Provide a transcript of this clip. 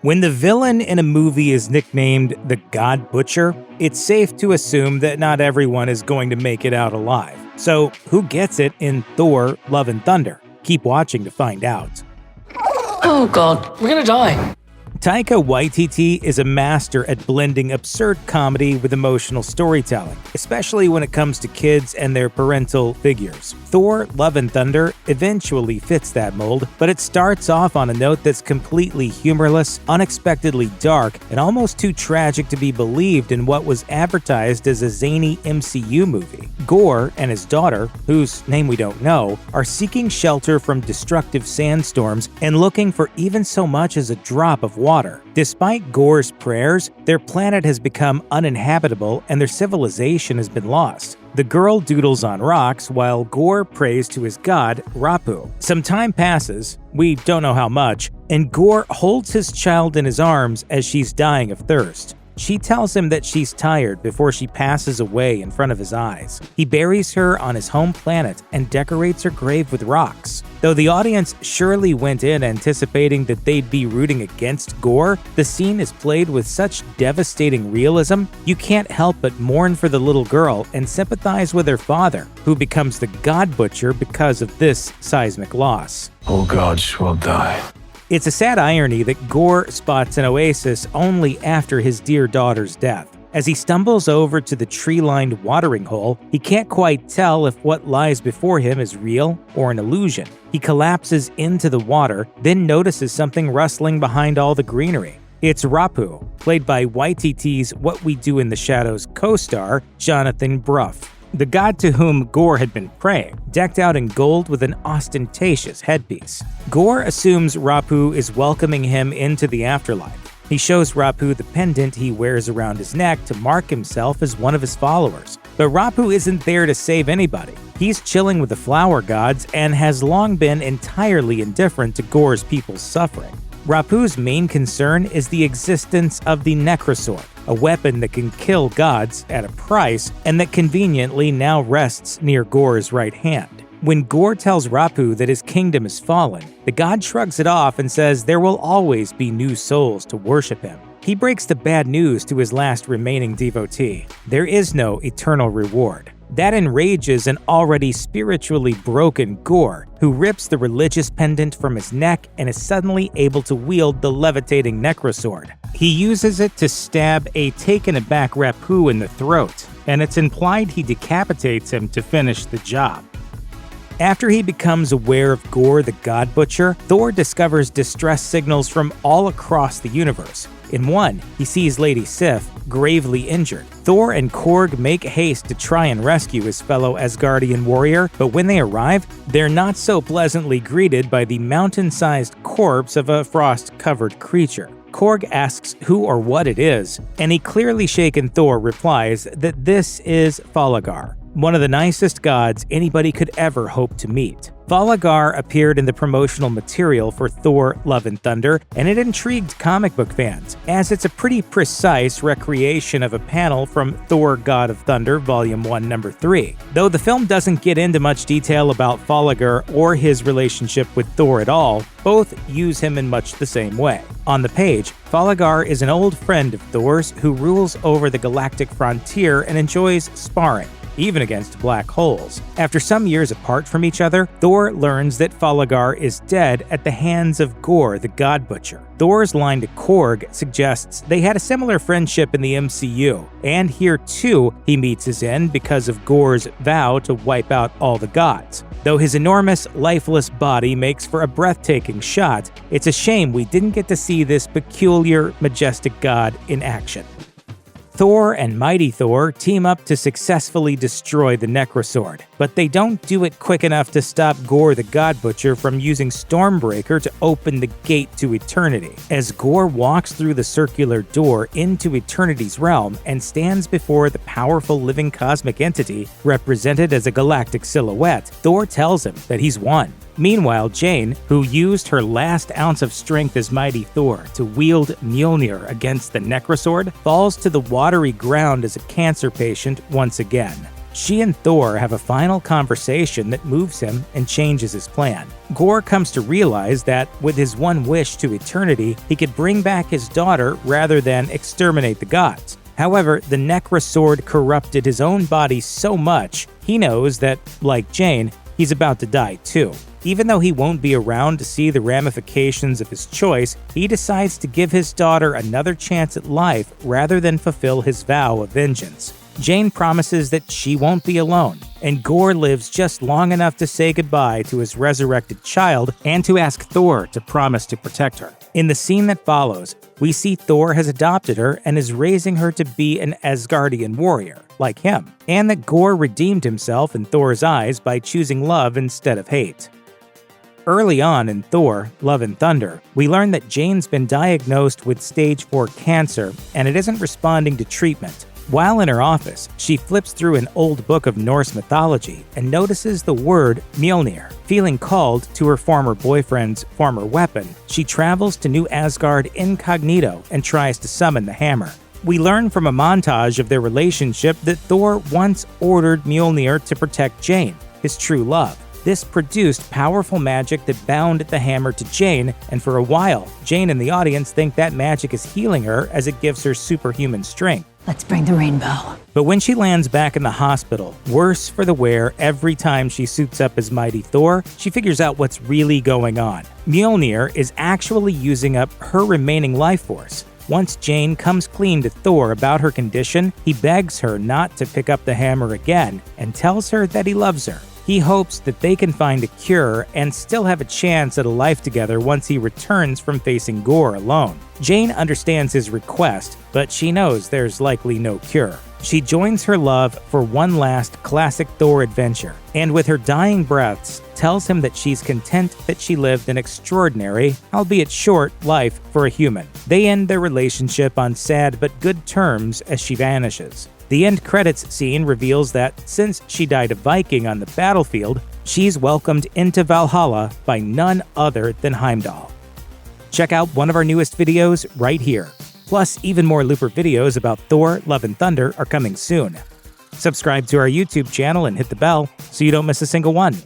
When the villain in a movie is nicknamed the God Butcher, it's safe to assume that not everyone is going to make it out alive. So, who gets it in Thor: Love and Thunder? Keep watching to find out. Oh god, we're gonna die. Taika Waititi is a master at blending absurd comedy with emotional storytelling, especially when it comes to kids and their parental figures. Thor: Love and Thunder eventually fits that mold, but it starts off on a note that's completely humorless, unexpectedly dark, and almost too tragic to be believed in what was advertised as a zany MCU movie. Gorr and his daughter, whose name we don't know, are seeking shelter from destructive sandstorms and looking for even so much as a drop of water. Despite Gorr's prayers, their planet has become uninhabitable and their civilization has been lost. The girl doodles on rocks while Gorr prays to his god, Rapu. Some time passes, we don't know how much, and Gorr holds his child in his arms as she's dying of thirst. She tells him that she's tired before she passes away in front of his eyes. He buries her on his home planet and decorates her grave with rocks. Though the audience surely went in anticipating that they'd be rooting against Gorr, the scene is played with such devastating realism, you can't help but mourn for the little girl and sympathize with her father, who becomes the God Butcher because of this seismic loss. All gods will die. It's a sad irony that Gorr spots an oasis only after his dear daughter's death. As he stumbles over to the tree-lined watering hole, he can't quite tell if what lies before him is real or an illusion. He collapses into the water, then notices something rustling behind all the greenery. It's Rapu, played by Waititi's What We Do in the Shadows co-star, Jonathan Bruff, the god to whom Gorr had been praying, decked out in gold with an ostentatious headpiece. Gorr assumes Rapu is welcoming him into the afterlife. He shows Rapu the pendant he wears around his neck to mark himself as one of his followers. But Rapu isn't there to save anybody. He's chilling with the flower gods and has long been entirely indifferent to Gorr's people's suffering. Rapu's main concern is the existence of the Necrosword, a weapon that can kill gods at a price and that conveniently now rests near Gorr's right hand. When Gorr tells Rapu that his kingdom is fallen, the god shrugs it off and says there will always be new souls to worship him. He breaks the bad news to his last remaining devotee. There is no eternal reward. That enrages an already spiritually broken Gorr, who rips the religious pendant from his neck and is suddenly able to wield the levitating Necrosword. He uses it to stab a taken-aback Rapu in the throat, and it's implied he decapitates him to finish the job. After he becomes aware of Gorr the God Butcher, Thor discovers distress signals from all across the universe. In one, he sees Lady Sif gravely injured. Thor and Korg make haste to try and rescue his fellow Asgardian warrior, but when they arrive, they're not so pleasantly greeted by the mountain-sized corpse of a frost-covered creature. Korg asks who or what it is, and a clearly shaken Thor replies that this is Falligar, one of the nicest gods anybody could ever hope to meet. Falligar appeared in the promotional material for Thor: Love and Thunder, and it intrigued comic book fans, as it's a pretty precise recreation of a panel from Thor: God of Thunder Volume 1, Number 3. Though the film doesn't get into much detail about Falligar or his relationship with Thor at all, both use him in much the same way. On the page, Falligar is an old friend of Thor's who rules over the galactic frontier and enjoys sparring, even against black holes. After some years apart from each other, Thor learns that Falligar is dead at the hands of Gorr the God Butcher. Thor's line to Korg suggests they had a similar friendship in the MCU, and here too he meets his end because of Gorr's vow to wipe out all the gods. Though his enormous, lifeless body makes for a breathtaking shot, it's a shame we didn't get to see this peculiar, majestic god in action. Thor and Mighty Thor team up to successfully destroy the Necrosword, but they don't do it quick enough to stop Gorr the God Butcher from using Stormbreaker to open the gate to eternity. As Gorr walks through the circular door into eternity's realm and stands before the powerful living cosmic entity represented as a galactic silhouette, Thor tells him that he's won. Meanwhile, Jane, who used her last ounce of strength as Mighty Thor to wield Mjolnir against the Necrosword, falls to the watery ground as a cancer patient once again. She and Thor have a final conversation that moves him and changes his plan. Gorr comes to realize that, with his one wish to eternity, he could bring back his daughter rather than exterminate the gods. However, the Necra sword corrupted his own body so much, he knows that, like Jane, he's about to die too. Even though he won't be around to see the ramifications of his choice, he decides to give his daughter another chance at life rather than fulfill his vow of vengeance. Jane promises that she won't be alone, and Gorr lives just long enough to say goodbye to his resurrected child and to ask Thor to promise to protect her. In the scene that follows, we see Thor has adopted her and is raising her to be an Asgardian warrior, like him, and that Gorr redeemed himself in Thor's eyes by choosing love instead of hate. Early on in Thor, Love and Thunder, we learn that Jane's been diagnosed with stage 4 cancer and it isn't responding to treatment. While in her office, she flips through an old book of Norse mythology and notices the word Mjolnir. Feeling called to her former boyfriend's former weapon, she travels to New Asgard incognito and tries to summon the hammer. We learn from a montage of their relationship that Thor once ordered Mjolnir to protect Jane, his true love. This produced powerful magic that bound the hammer to Jane, and for a while, Jane and the audience think that magic is healing her as it gives her superhuman strength. Let's bring the rainbow. But when she lands back in the hospital, worse for the wear every time she suits up as Mighty Thor, she figures out what's really going on. Mjolnir is actually using up her remaining life force. Once Jane comes clean to Thor about her condition, he begs her not to pick up the hammer again and tells her that he loves her. He hopes that they can find a cure and still have a chance at a life together once he returns from facing Gorr alone. Jane understands his request, but she knows there's likely no cure. She joins her love for one last classic Thor adventure, and with her dying breaths, tells him that she's content that she lived an extraordinary, albeit short, life for a human. They end their relationship on sad but good terms as she vanishes. The end credits scene reveals that, since she died a Viking on the battlefield, she's welcomed into Valhalla by none other than Heimdall. Check out one of our newest videos right here. Plus, even more Looper videos about Thor, Love and Thunder are coming soon. Subscribe to our YouTube channel and hit the bell so you don't miss a single one.